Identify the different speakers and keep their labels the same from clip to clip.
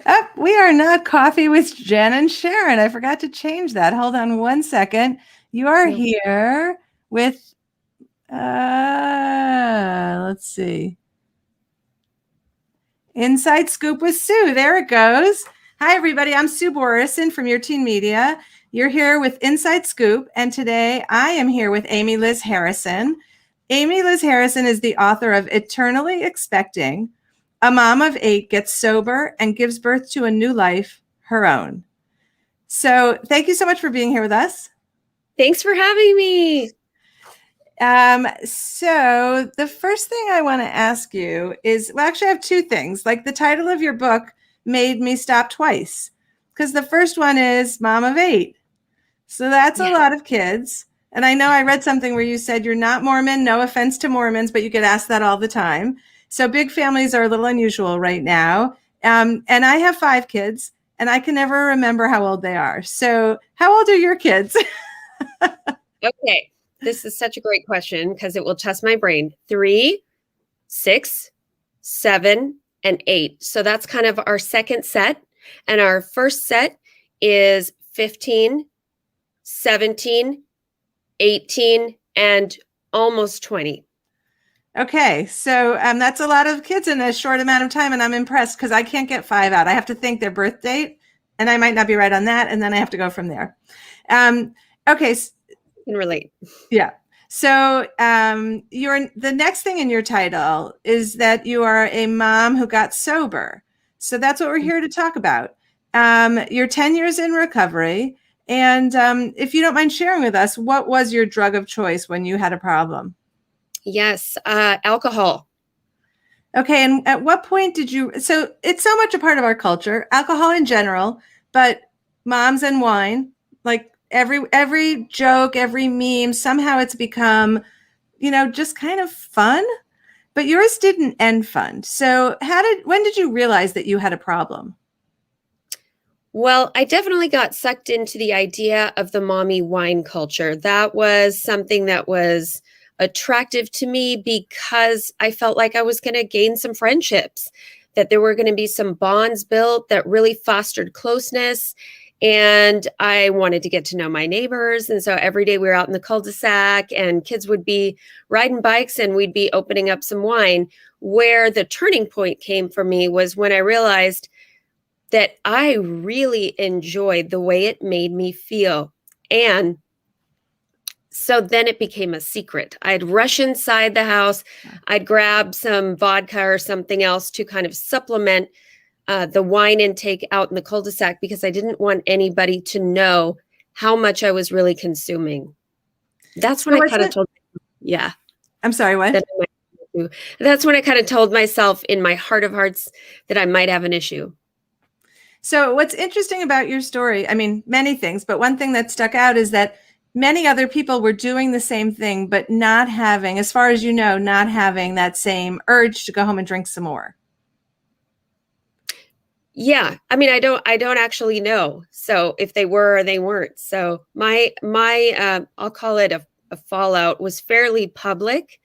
Speaker 1: Oh, we are not Coffee with Jen and Sharon. I forgot to change that. Hold on one second. You are
Speaker 2: No.
Speaker 1: here with, let's see, Inside Scoop with Sue. There it goes. Hi, everybody. I'm Sue Borison from Your Teen Media. You're here with Inside Scoop, and today I am here with Amy Liz Harrison. Amy Liz Harrison is the author of Eternally Expecting. A mom of 8 gets sober and gives birth to a new life, her own. So thank you so much for being here with us.
Speaker 2: Thanks for having me.
Speaker 1: So the first thing I want to ask you is, well, actually I have two things. Like the title of your book made me stop twice because the first one is Mom of 8. So that's a
Speaker 2: Yeah.
Speaker 1: lot of kids. And I know I read something where you said you're not Mormon, no offense to Mormons, but you get asked that all the time. So big families are a little unusual right now. And I have 5 kids and I can never remember how old they are. So how old are your kids?
Speaker 2: Okay. This is such a great question because it will test my brain. 3, 6, 7, and 8. So that's kind of our second set. And our first set is 15, 17, 18, and almost 20.
Speaker 1: Okay, so that's a lot of kids in a short amount of time, and I'm impressed because I can't get 5 out. I have to think their birth date, and I might not be right on that, and then I have to go from there. Okay,
Speaker 2: Can relate.
Speaker 1: yeah. So the next thing in your title is that you are a mom who got sober. So that's what we're here to talk about. You're 10 years in recovery, and if you don't mind sharing with us, what was your drug of choice when you had a problem?
Speaker 2: Yes. Alcohol.
Speaker 1: Okay, and at what point did you? So it's so much a part of our culture, alcohol in general, but moms and wine, like every joke, every meme, somehow it's become, just kind of fun. But yours didn't end fun. So when did you realize that you had a problem?
Speaker 2: Well, I definitely got sucked into the idea of the mommy wine culture. That was something that was attractive to me because I felt like I was going to gain some friendships, that there were going to be some bonds built that really fostered closeness. And I wanted to get to know my neighbors. And so every day we were out in the cul-de-sac and kids would be riding bikes and we'd be opening up some wine. Where the turning point came for me was when I realized that I really enjoyed the way it made me feel. And so then it became a secret. I'd rush inside the house, I'd grab some vodka or something else to kind of supplement the wine intake out in the cul-de-sac because I didn't want anybody to know how much I was really consuming. That's when
Speaker 1: So
Speaker 2: I
Speaker 1: was
Speaker 2: kind of
Speaker 1: it?
Speaker 2: told, yeah,
Speaker 1: I'm sorry, what?
Speaker 2: that I might have an issue. That's when I kind of told myself in my heart of hearts that I might have an issue.
Speaker 1: So what's interesting about your story, I mean, many things, but one thing that stuck out is that many other people were doing the same thing, but not having, as far as you know, not having that same urge to go home and drink some more.
Speaker 2: Yeah, I mean, I don't actually know. So if they were or they weren't. So my I'll call it a fallout was fairly public.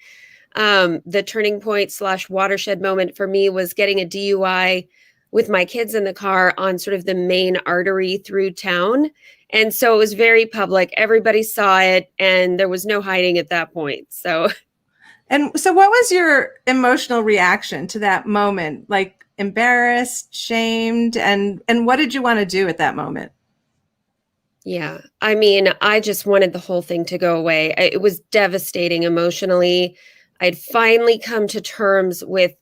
Speaker 2: The turning point slash watershed moment for me was getting a DUI with my kids in the car on sort of the main artery through town. And so it was very public. Everybody saw it and there was no hiding at that point. So
Speaker 1: And so what was your emotional reaction to that moment? Like embarrassed, shamed, and what did you want to do at that moment?
Speaker 2: yeah, I mean, I just wanted the whole thing to go away. It was devastating emotionally. I'd finally come to terms with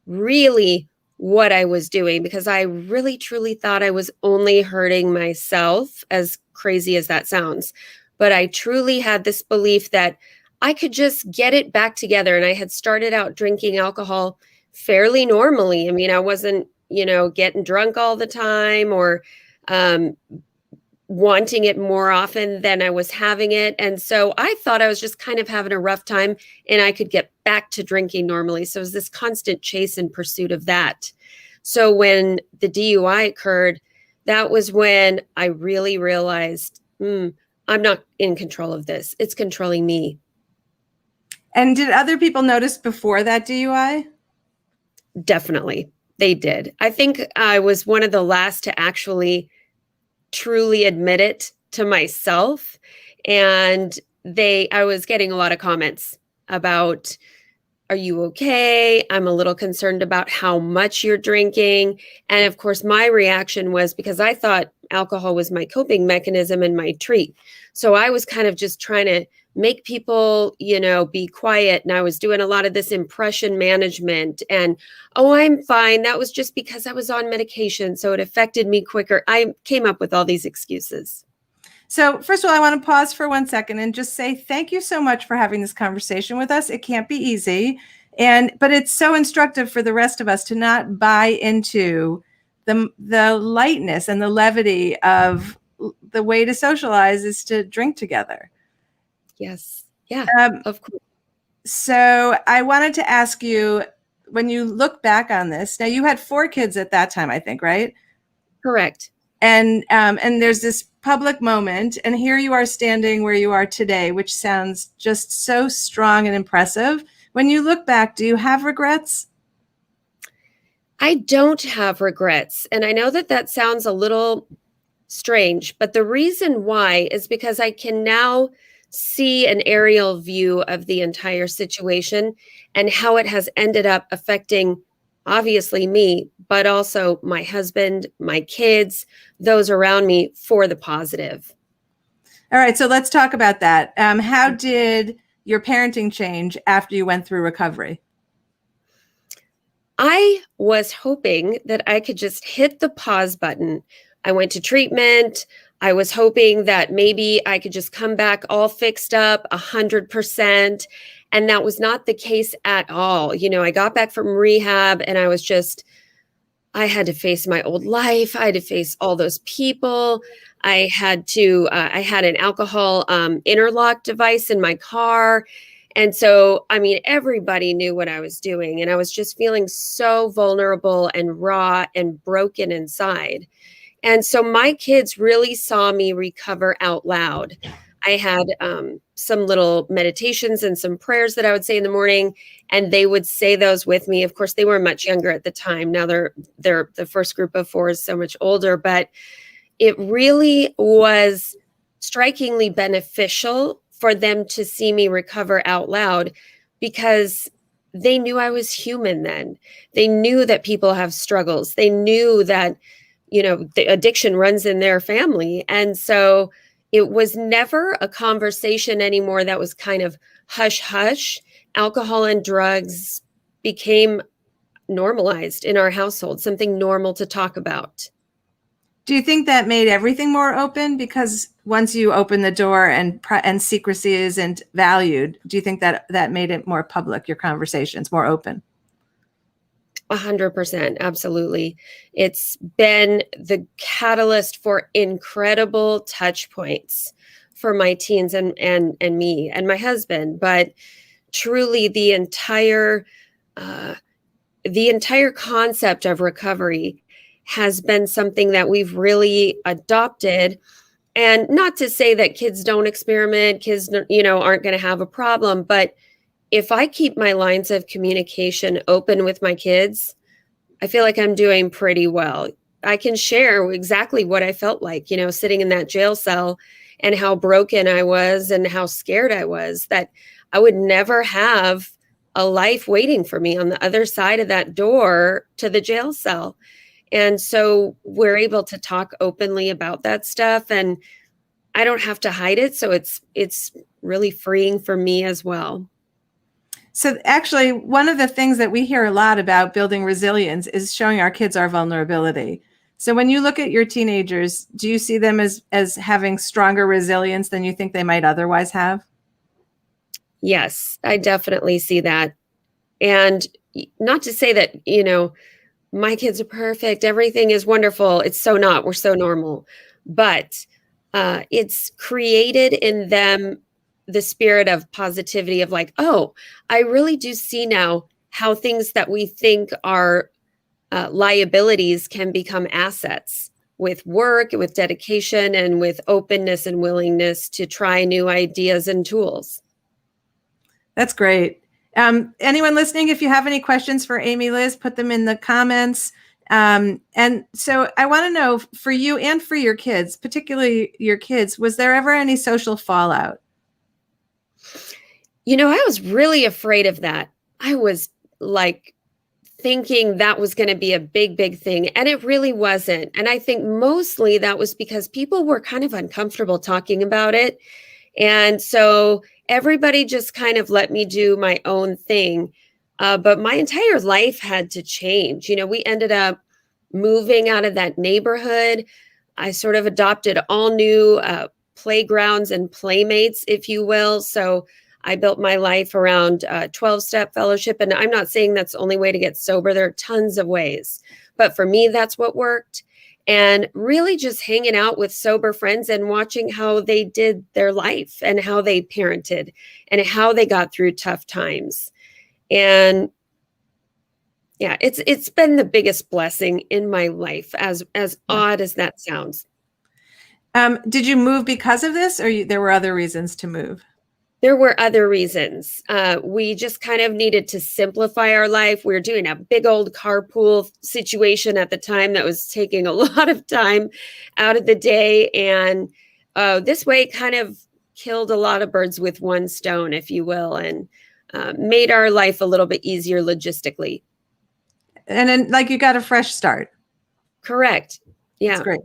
Speaker 2: really what I was doing because I really truly thought I was only hurting myself, as crazy as that sounds. But I truly had this belief that I could just get it back together. And I had started out drinking alcohol fairly normally. I mean, I wasn't, getting drunk all the time or um, wanting it more often than I was having it. And so I thought I was just kind of having a rough time and I could get back to drinking normally. So it was this constant chase and pursuit of that. So when the DUI occurred, that was when I really realized, I'm not in control of this. It's controlling me.
Speaker 1: And did other people notice before that DUI?
Speaker 2: Definitely. They did. I think I was one of the last to actually truly admit it to myself. And I was getting a lot of comments about, are you okay? I'm a little concerned about how much you're drinking. And of course, my reaction was because I thought alcohol was my coping mechanism and my treat. So I was kind of just trying to make people, be quiet. And I was doing a lot of this impression management and, oh, I'm fine. That was just because I was on medication. So it affected me quicker. I came up with all these excuses.
Speaker 1: So first of all, I want to pause for 1 second and just say thank you so much for having this conversation with us. It can't be easy, but it's so instructive for the rest of us to not buy into the lightness and the levity of the way to socialize is to drink together.
Speaker 2: Yes. Yeah, of course.
Speaker 1: So I wanted to ask you, when you look back on this, now you had 4 kids at that time, I think, right?
Speaker 2: Correct.
Speaker 1: And there's this public moment, and here you are standing where you are today, which sounds just so strong and impressive. When you look back, do you have regrets?
Speaker 2: I don't have regrets. And I know that sounds a little strange, but the reason why is because I can now see an aerial view of the entire situation and how it has ended up affecting obviously me, but also my husband, my kids, those around me for the positive.
Speaker 1: All right, so let's talk about that. How did your parenting change after you went through recovery?
Speaker 2: I was hoping that I could just hit the pause button. I went to treatment. I was hoping that maybe I could just come back all fixed up 100%. And that was not the case at all. I got back from rehab and I had to face my old life. I had to face all those people. I had an alcohol interlock device in my car. And so, everybody knew what I was doing. And I was just feeling so vulnerable and raw and broken inside. And so my kids really saw me recover out loud. I had some little meditations and some prayers that I would say in the morning, and they would say those with me. Of course, they were much younger at the time. Now they're the first group of 4 is so much older, but it really was strikingly beneficial for them to see me recover out loud because they knew I was human then. They knew that people have struggles. They knew that the addiction runs in their family. And so it was never a conversation anymore that was kind of hush hush. Alcohol and drugs became normalized in our household, something normal to talk about.
Speaker 1: Do you think that made everything more open? Because once you open the door and secrecy isn't valued, do you think that made it more public, your conversations more open?
Speaker 2: 100%. Absolutely. It's been the catalyst for incredible touch points for my teens and me and my husband. But truly the entire concept of recovery has been something that we've really adopted. And not to say that kids don't experiment, kids, aren't going to have a problem, but if I keep my lines of communication open with my kids, I feel like I'm doing pretty well. I can share exactly what I felt like, sitting in that jail cell and how broken I was and how scared I was that I would never have a life waiting for me on the other side of that door to the jail cell. And so we're able to talk openly about that stuff and I don't have to hide it. So it's really freeing for me as well.
Speaker 1: So actually, one of the things that we hear a lot about building resilience is showing our kids our vulnerability. So when you look at your teenagers, do you see them as having stronger resilience than you think they might otherwise have?
Speaker 2: Yes, I definitely see that. And not to say that, my kids are perfect. Everything is wonderful. It's so not. We're so normal. But it's created in them the spirit of positivity of like, oh, I really do see now how things that we think are liabilities can become assets with work, with dedication, and with openness and willingness to try new ideas and tools.
Speaker 1: That's great. Anyone listening, if you have any questions for Amy Liz, put them in the comments. And so I want to know, for you and for your kids, particularly your kids, was there ever any social fallout?
Speaker 2: I was really afraid of that. I was like thinking that was going to be a big, big thing. And it really wasn't. And I think mostly that was because people were kind of uncomfortable talking about it. And so everybody just kind of let me do my own thing. But my entire life had to change. We ended up moving out of that neighborhood. I sort of adopted all new playgrounds and playmates, if you will. So I built my life around 12-step fellowship. And I'm not saying that's the only way to get sober. There are tons of ways. But for me, that's what worked. And really just hanging out with sober friends and watching how they did their life and how they parented and how they got through tough times. And yeah, it's been the biggest blessing in my life, as odd as that sounds.
Speaker 1: Did you move because of this, or there were other reasons to move?
Speaker 2: There were other reasons. We just kind of needed to simplify our life. We were doing a big old carpool situation at the time that was taking a lot of time out of the day. And this way kind of killed a lot of birds with one stone, if you will, and made our life a little bit easier logistically.
Speaker 1: And then, like, you got a fresh start.
Speaker 2: Correct. Yeah.
Speaker 1: That's great.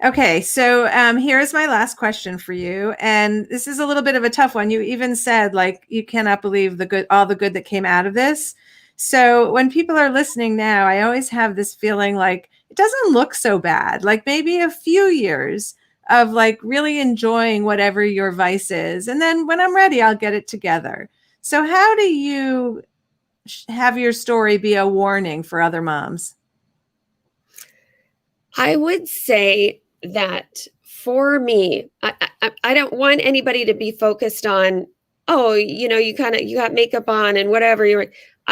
Speaker 1: Okay, so here's my last question for you, and this is a little bit of a tough one. You even said, like, you cannot believe all the good that came out of this. So when people are listening now, I always have this feeling like it doesn't look so bad. Like maybe a few years of like really enjoying whatever your vice is, and then when I'm ready, I'll get it together. So how do you have your story be a warning for other moms?
Speaker 2: I would say that for me, I don't want anybody to be focused on, oh, you got makeup on and whatever.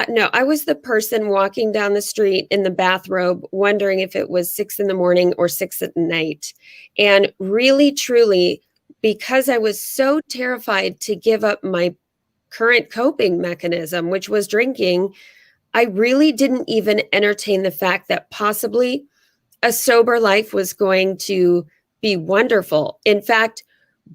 Speaker 2: No, I was the person walking down the street in the bathrobe, wondering if it was 6 a.m. or 6 p.m. And really, truly, because I was so terrified to give up my current coping mechanism, which was drinking, I really didn't even entertain the fact that possibly a sober life was going to be wonderful. In fact,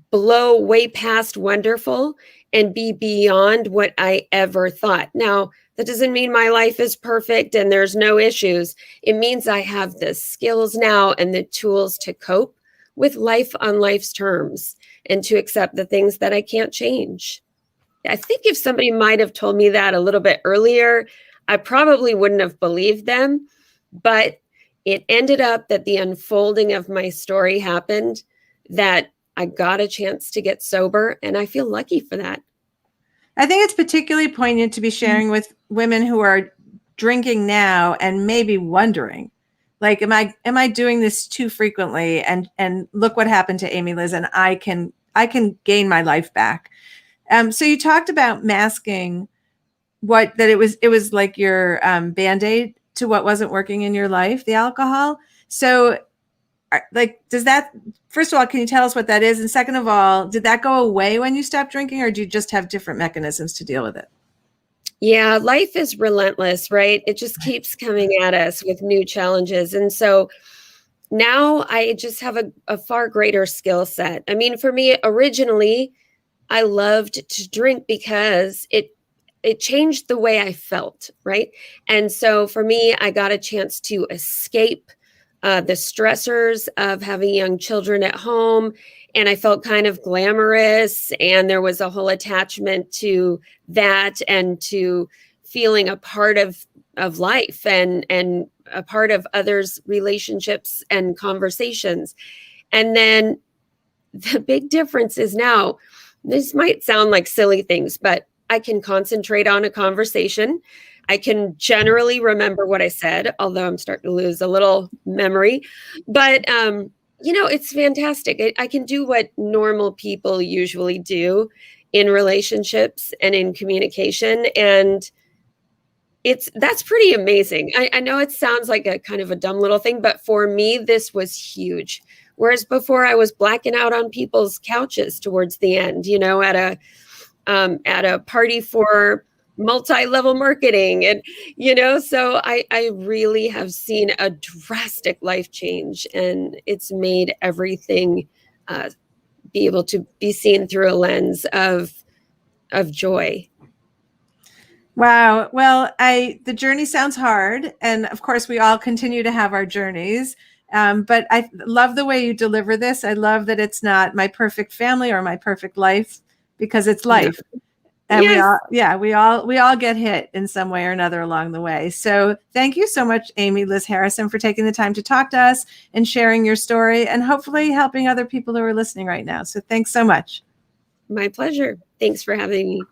Speaker 2: blow way past wonderful and be beyond what I ever thought. Now, that doesn't mean my life is perfect and there's no issues. It means I have the skills now and the tools to cope with life on life's terms and to accept the things that I can't change. I think if somebody might have told me that a little bit earlier, I probably wouldn't have believed them. But it ended up that the unfolding of my story happened, that I got a chance to get sober, and I feel lucky for that.
Speaker 1: I think it's particularly poignant to be sharing with women who are drinking now and maybe wondering, like, am I doing this too frequently? And look what happened to Amy Liz, and I can gain my life back. So you talked about masking that it was like your Band-Aid to what wasn't working in your life, the alcohol. So like, first of all, can you tell us what that is? And second of all, did that go away when you stopped drinking, or do you just have different mechanisms to deal with it?
Speaker 2: Yeah, life is relentless, right? It just keeps coming at us with new challenges. And so now I just have a far greater skill set. I mean, for me, originally, I loved to drink because it changed the way I felt, right? And so for me, I got a chance to escape the stressors of having young children at home. And I felt kind of glamorous. And there was a whole attachment to that and to feeling a part of life and a part of others' relationships and conversations. And then the big difference is now, this might sound like silly things, but I can concentrate on a conversation. I can generally remember what I said, although I'm starting to lose a little memory. But, it's fantastic. I can do what normal people usually do in relationships and in communication. And that's pretty amazing. I know it sounds like a kind of a dumb little thing, but for me, this was huge. Whereas before I was blacking out on people's couches towards the end, at a party for multi-level marketing. And, so I really have seen a drastic life change, and it's made everything be able to be seen through a lens of joy.
Speaker 1: Wow. Well, the journey sounds hard, and of course, we all continue to have our journeys. But I love the way you deliver this. I love that it's not my perfect family or my perfect life, because it's life.
Speaker 2: No.
Speaker 1: And
Speaker 2: Yes.
Speaker 1: we all get hit in some way or another along the way. So thank you so much, Amy Liz Harrison, for taking the time to talk to us and sharing your story, and hopefully helping other people who are listening right now. So thanks so much.
Speaker 2: My pleasure. Thanks for having me.